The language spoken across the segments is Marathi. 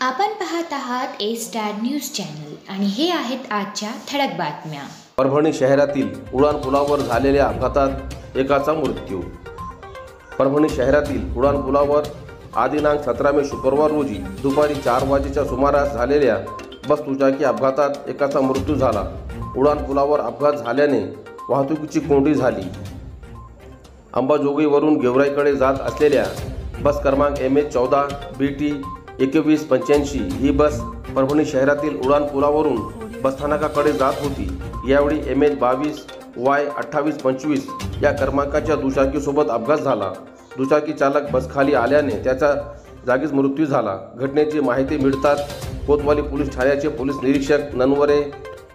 आपण पाहत आहात ए स्टार न्यूज चॅनल आणि हे आहेत आजच्या ठळक बातम्या। परभणी शहरातील उडान पुलावर झालेल्या अपघातात एकाचा मृत्यू। परभणी शहरातील उडान पुलावर दिनांक 17 मे शुक्रवार रोजी दुपारी 4 वाजेच्या सुमारास झालेल्या बस दुचाकी अपघातात एकाचा मृत्यू झाला। उडान पुलावर अपघात झाल्याने वाहतुकीची कोंडी झाली। अंबाजोगाईवरून गेवराईकडे जात असलेल्या बस क्रमांक MH14 BT 2185 ही बस परभणी शहरातील उडान पुलावरून बसस्थानकाकडे जात होती। यावेळी MH22 Y 2825 या क्रमांकाच्या दुचाकीसोबत अपघात झाला। दुचाकी चालक बसखाली आल्याने त्याचा जागीच मृत्यू झाला। घटनेची माहिती मिळताच कोतवाली पोलीस ठाण्याचे पोलीस निरीक्षक ननवरे,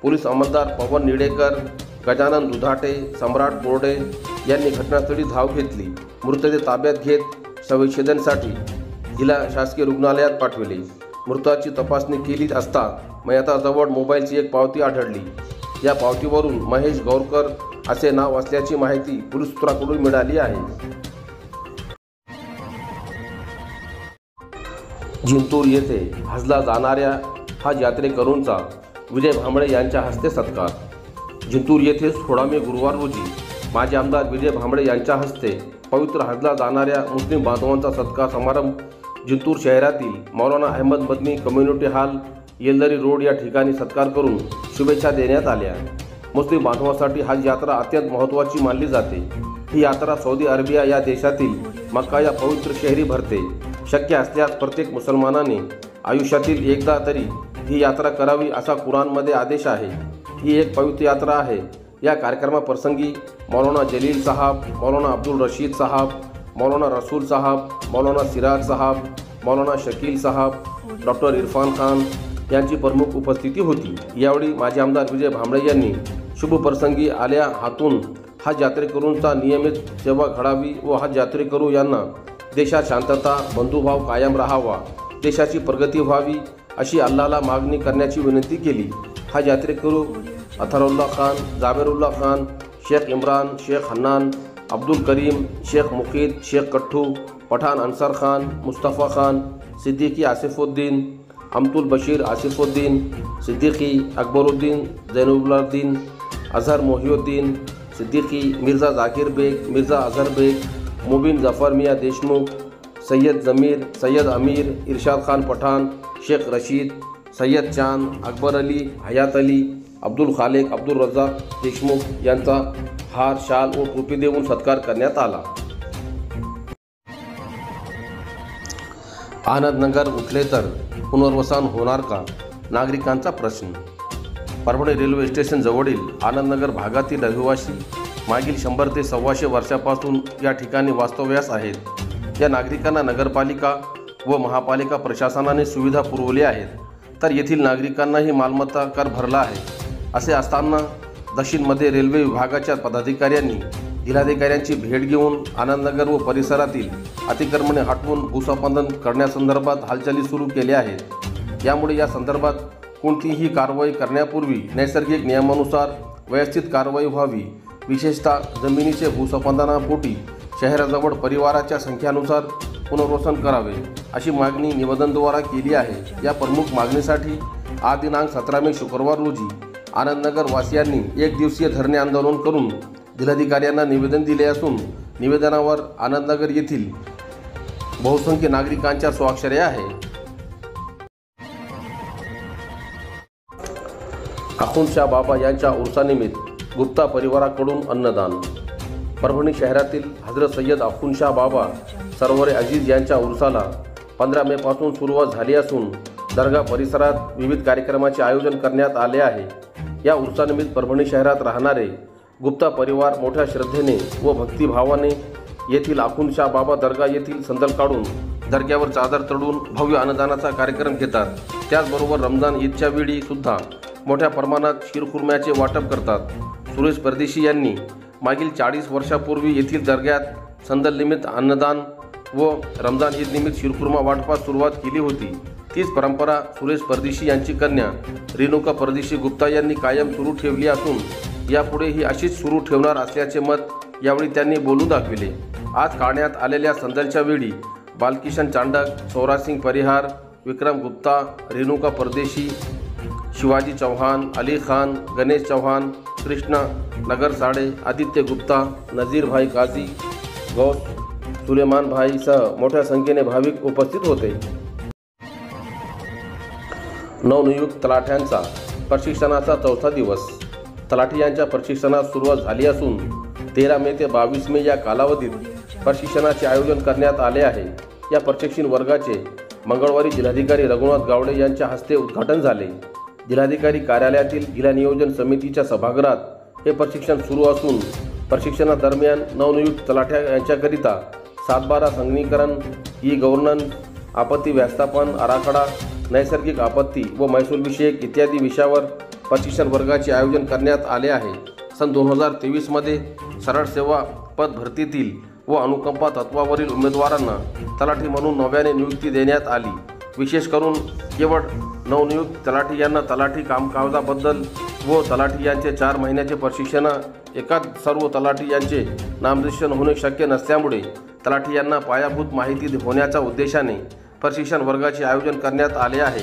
पोलीस अंमलदार पवन निडेकर, गजानन दुधाटे, सम्राट बोर्डे यांनी घटनास्थळी धाव घेतली। मृतदेह ताब्यात घेत शवविच्छेदनासाठी जिल्हा शासकीय रुग्णालयात पाठविले। मृताची तपासणी केली असता मयताजवळ मोबाईलची एक पावती आढळली। या पावतीवरून महेश गौरकर असे नाव असल्याची माहिती पोलीस सूत्रांकडून मिळाली आहे। जिंतूर येथे हजला जाणाऱ्या हज यात्रेकरूंचा विजय भांबळे यांच्या हस्ते सत्कार। जिंतूर येथे 16 मे गुरुवार रोजी माजी आमदार विजय भांबळे यांच्या हस्ते पवित्र हजला जाणाऱ्या मुस्लिम बांधवांचा सत्कार समारंभ जिंतूर शहरातील मौलाना अहमद मदनी कम्युनिटी हॉल येलदरी रोड या ठिकाणी सत्कार करून शुभेच्छा देण्यात आल्या। मुस्लिम बांधवांसाठी हज यात्रा अत्यंत महत्त्वाची मानली जाते। ही यात्रा सौदी अरेबिया या देशातील मक्का या पवित्र शहरी भरते। शक्य असल्यास प्रत्येक मुसलमानाने आयुष्यातील एकदा तरी ही यात्रा करावी असा कुराणमध्ये आदेश आहे। ही एक पवित्र यात्रा आहे। या कार्यक्रमाप्रसंगी मौलाना जलील साहब, मौलाना अब्दुल रशीद साहब, मौलाना रसूल साहब, मौलाना सिराज साहब, मौलाना शकील साहब, डॉक्टर इरफान खान यांची प्रमुख उपस्थिती होती। यावेळी माजी आमदार विजय भांबळे यांनी शुभ प्रसंगी आल्या हातून हज यात्रेकरूंचा नियमित सेवा घडावी व हज यात्रेकरू यांना देशात शांतता, बंधुभाव कायम राहावा, देशाची प्रगती व्हावी अशी अल्लाहला मागणी करण्याची विनंती केली। हज यात्रेकरू अथरुल्ला खान, जावेरुल्ला खान, शेख इम्रान, शेख हन्नान, अब्दुल करीम, शेख मुकीद, शेख कट्टू, पठान अंसार खान, मुस्तफ़ा खान, सिद्दीकी आसिफुद्दीन, अमतुल बशीर आसिफुद्दीन, सिद्दीकी अकबरुद्दीन, जैनुल्लाद्दीन, अजहर मोहिउद्दीन सिद्दीकी, मिर्ज़ा जाकिर बेग, मिर्ज़ा अजहर बेग, मुबिन जफ़र मियाँ देशमुख, सैयद ज़मीर, सैयद अमीर, इरशाद खान पठान, शेख रशीद, सैयद चांद, अकबर अली, हयात अली, अब्दुल खालेक, अब्दुल रज़ाक देशमुख यांचा हार, शाल व टोपी देऊन सत्कार करण्यात आला। आनंदनगर उठले तर पुनर्वसन होणार का? नागरिकांचा प्रश्न। परभणी रेल्वे स्टेशन जवळील आनंदनगर भागातील रहिवासी मागील 100 ते 125 वर्षापासून या ठिकाणी वास्तव्यास आहेत। या नागरिकांना नगरपालिका व महापालिका प्रशासनाने सुविधा पुरवल्या आहेत, तर येथील नागरिकांनाही मालमत्ता कर भरला आहे। असे असताना दक्षिणमध्ये रेल्वे विभागाच्या पदाधिकाऱ्यांनी जिल्हाधिकाऱ्यांची भेट घेऊन आनंदनगर व परिसरातील अतिक्रमणे हटवून भूसंपादन करण्यासंदर्भात हालचाली सुरू केल्या आहेत। यामुळे या संदर्भात कोणतीही कारवाई करण्यापूर्वी नैसर्गिक नियमानुसार व्यवस्थित कारवाई व्हावी। विशेषतः जमिनीचे भूसंपादनापोटी शहराजवळ परिवाराच्या संख्येनुसार पुनर्वसन करावे अशी मागणी निवेदनाद्वारे केली आहे। या प्रमुख मागणीसाठी आज दिनांक 17 मे शुक्रवार रोजी आनंदनगर वासियांनी 1 दिवसीय धरणे आंदोलन करून जिल्हाधिकाऱ्यांना निवेदन दिले असून निवेदनावर आनंदनगर येथील बहुसंख्य नागरिकांच्या स्वाक्षऱ्या आहेत। अखुंदशाह बाबा यांच्या उर्सानिमित्त गुप्ता परिवाराकडून अन्नदान। परभणी शहरातील हजरत सय्यद अखुंदशाह बाबा सरवरे अजीज यांच्या उर्साला 15 मे पासून सुरुवात झाली असून दर्गा परिसरात विविध कार्यक्रमाचे आयोजन करण्यात आले आहे। या उर्सानिमित्त परभणी शहरात राहणारे गुप्ता परिवार मोठ्या श्रद्धेने व भक्तिभावाने येथील अखुंदशाह बाबा दर्गा येथील संदल काढून दर्ग्यावर चादर चढून भव्य अन्नदानाचा कार्यक्रम घेतात। त्याचबरोबर रमजान ईदच्या वेळी सुद्धा मोठ्या प्रमाणात शिरखुर्म्याचे वाटप करतात। सुरेश परदेशी यांनी मागील 40 वर्षापूर्वी येथील दर्ग्यात संदल निमित्त अन्नदान व रमजान ईद निमित्त शिरखुर्मा वाटपास सुरुवात केली होती। तीच परंपरा सुरेश परदेशी यांची कन्या रेणुका परदेशी गुप्ता यांनी कायम सुरू ठेवली असून यापुढेही अशीच सुरू ठेवणार असल्याचे मत यावेळी त्यांनी बोलून दाखविले। आज काढण्यात आलेल्या संदलच्या वेळी बालकिशन चांडक, सौरासिंग परिहार, विक्रम गुप्ता, रेणुका परदेशी, शिवाजी चौहान, अली खान, गणेश चौहान, कृष्णा नगरसाडे, आदित्य गुप्ता, नजीर भाई काझी, गौस सुलेमान भाईसह मोठ्या संख्येने भाविक उपस्थित होते। नवनियुक्त तलाठ्यांचा प्रशिक्षणाचा चौथा दिवस। तलाठी यांच्या प्रशिक्षणास सुरुवात झाली असून 13 मे ते 22 मे या कालावधीत प्रशिक्षणाचे आयोजन करण्यात आले आहे। या प्रशिक्षण वर्गाचे मंगळवारी जिल्हाधिकारी रघुनाथ गावडे यांच्या हस्ते उद्घाटन झाले। जिल्हाधिकारी कार्यालयातील जिल्हा नियोजन समितीच्या सभागृहात हे प्रशिक्षण सुरू असून प्रशिक्षणादरम्यान नवनियुक्त तलाठ्या यांच्याकरिता 7/12 संगणकीकरण, ई-गव्हर्नन्स, आपत्ती व्यवस्थापन आराखडा, नैसर्गिक आपत्ती व महसूल विषयक इत्यादी विषयावर प्रशिक्षण वर्गाचे आयोजन करण्यात आले आहे। सन 2023 मध्ये सरळ सेवा पद भरतीतील व अनुकंपा तत्वावरील उमेदवारांना तलाठी म्हणून नव्याने नियुक्ती देण्यात आली। विशेष करून केवळ नवनियुक्त तलाठी यांना तलाठी कामकाजाबद्दल व तलाठी यांचे 4 महिन्याचे प्रशिक्षण एकाच सर्व तलाठी यांचे नामनिर्देशन होणे शक्य नसल्यामुळे तलाठी यांना पायाभूत माहिती होण्याच्या उद्देशाने प्रशिक्षण वर्गाचे आयोजन करण्यात आले आहे।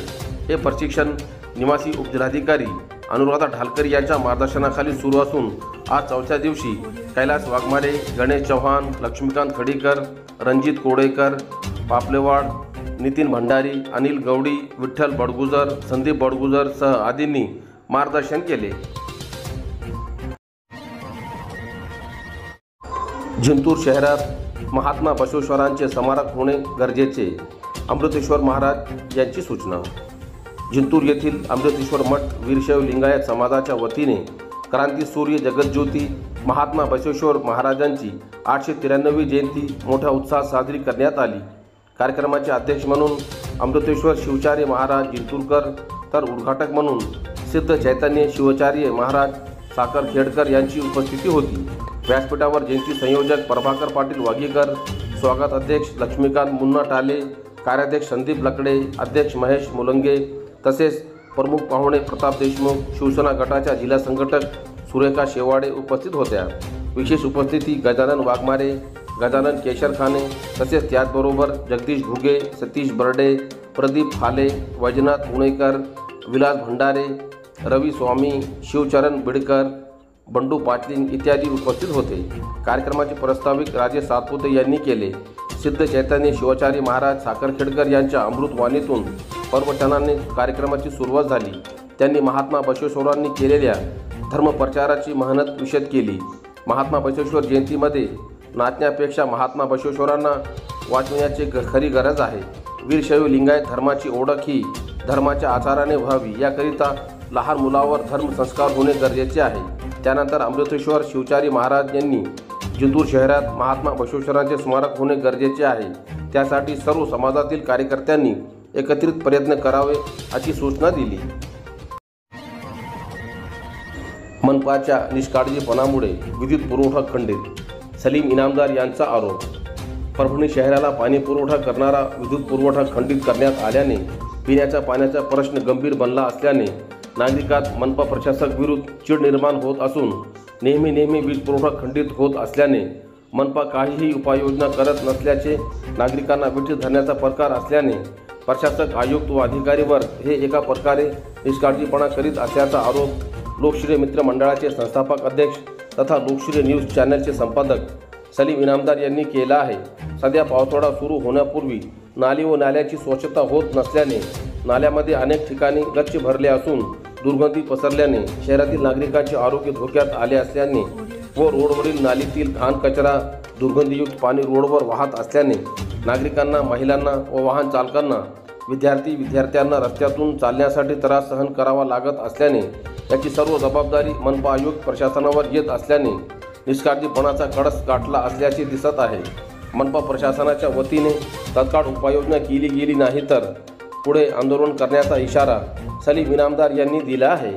हे प्रशिक्षण निवासी उपजिल्हाधिकारी अनुराधा ढालकर यांच्या मार्गदर्शनाखाली सुरू असून आज चौथ्या दिवशी कैलास वाघमारे, गणेश चौहान, लक्ष्मीकांत खडीकर, रणजित कोडेकर, पापलेवाड, नितीन भंडारी, अनिल गवडी, विठ्ठल बडगुजर, संदीप बडगुजर सह आदींनी मार्गदर्शन केले। जिंतूर शहरात महात्मा बसवेश्वरांचे स्मारक होणे गरजेचे, अमृतेश्वर महाराज यांची सूचना। जिंतूर येथील अमृतेश्वर मठ वीरशैव लिंगायत समाजाच्या वतीने क्रांतीसूर्य जगज्योती महात्मा बसवेश्वर महाराजांची 893वी जयंती मोठ्या उत्साहात साजरी करण्यात आली। कार्यक्रमाचे अध्यक्ष म्हणून अमृतेश्वर शिवाचार्य महाराज जिंतूरकर तर उद्घाटक म्हणून सिद्ध चैतन्य शिवाचार्य महाराज साखरखेडकर यांची उपस्थिती होती। व्यासपीठावर जयंती संयोजक प्रभाकर पाटील वागीकर, स्वागत अध्यक्ष लक्ष्मीकांत मुन्ना टाले, कार्याध्यक्ष संदीप लकडे, अध्यक्ष महेश मुलंगे तसेच प्रमुख पाहुणे प्रताप देशमुख, शिवसेना गटाच्या जिल्हा संघटक सुरेखा शेवाडे उपस्थित होत्या। विशेष उपस्थिती गजानन वाघमारे, गजानन केशरखाने तसेच त्याचबरोबर जगदीश घुगे, सतीश बर्डे, प्रदीप फाले, वैजनाथ पुणेकर, विलास भंडारे, रवी स्वामी, शिवचरण बिडकर, बंडू पाटलिंग इत्यादी उपस्थित होते। कार्यक्रमाचे प्रास्ताविक राजेश सातपुते यांनी केले। सिद्ध चैतन्य शिवाचार्य महाराज साखरखेडकर यांच्या अमृतवाणीतून प्रवचनाने कार्यक्रमाची सुरुवात झाली। त्यांनी महात्मा बसवेश्वरांनी केलेल्या धर्मप्रचाराची मेहनत विशद केली। महात्मा बसवेश्वर जयंतीमध्ये नाचण्यापेक्षा महात्मा बसवेश्वरांना वाचवण्याची खरी गरज आहे। वीरशैव लिंगायत धर्माची ओळख ही धर्माच्या आचाराने व्हावी याकरिता लहान मुलावर धर्मसंस्कार होणे गरजेचे आहे। त्यानंतर अमृतेश्वर शिवाचार्य महाराज यांनी जिंतूर शहरात महात्मा बसवेश्वरांचे स्मारक होणे गरजेचे आहे। त्यासाठी सर्व समाजातील कार्यकर्त्यांनी एकत्रित प्रयत्न करावे अशी सूचना दिली। मनपाच्या निष्काळजीपणामुळे विद्युत पुरवठा खंडित, सलीम इनामदार यांचा आरोप। परभणी शहराला पाणी पुरवठा करणारा विद्युत पुरवठा खंडित करण्यात आल्याने पिण्याच्या पाण्याचा प्रश्न गंभीर बनला असल्याने नागरिकात मनपा प्रशासक विरुद्ध चीड निर्माण होत असून नेहमी वीज पुरवठा खंडित होत असल्याने मनपा काहीही उपाययोजना करत नसल्याचे नागरिकांना विठीत धरण्याचा प्रकार असल्याने प्रशासक, आयुक्त व अधिकारीवर हे एका प्रकारे निष्काळजीपणा करीत असल्याचा आरोप लोकश्री मित्र मंडळाचे संस्थापक अध्यक्ष तथा लोकश्री न्यूज चॅनलचे संपादक सलीम इनामदार यांनी केला आहे। सध्या पावसाळा सुरू होण्यापूर्वी नाली व नाल्याची स्वच्छता होत नसल्याने नाल्यामध्ये अनेक ठिकाणी गच्च भरले असून दुर्गंधी पसरल्याने शहरातील नागरिकांचे आरोग्य धोक्यात आले असल्याने व रोडवरील नालीतील घाण कचरा, दुर्गंधीयुक्त पाणी रोडवर वाहत असल्याने नागरिकांना, महिलांना व वाहन चालकांना, विद्यार्थ्यांना रस्त्यातून चालण्यासाठी त्रास सहन करावा लागत असल्याने याची सर्व जबाबदारी मनपा आयुक्त प्रशासनावर येत असल्याने निष्काळजीपणाचा कळस गाठला असल्याचे दिसत आहे। मनपा प्रशासनाच्या वतीने तत्काळ उपाययोजना केली गेली नाही तर पुढे आंदोलन करण्याचा इशारा सलीम इनामदार यांनी दिला आहे।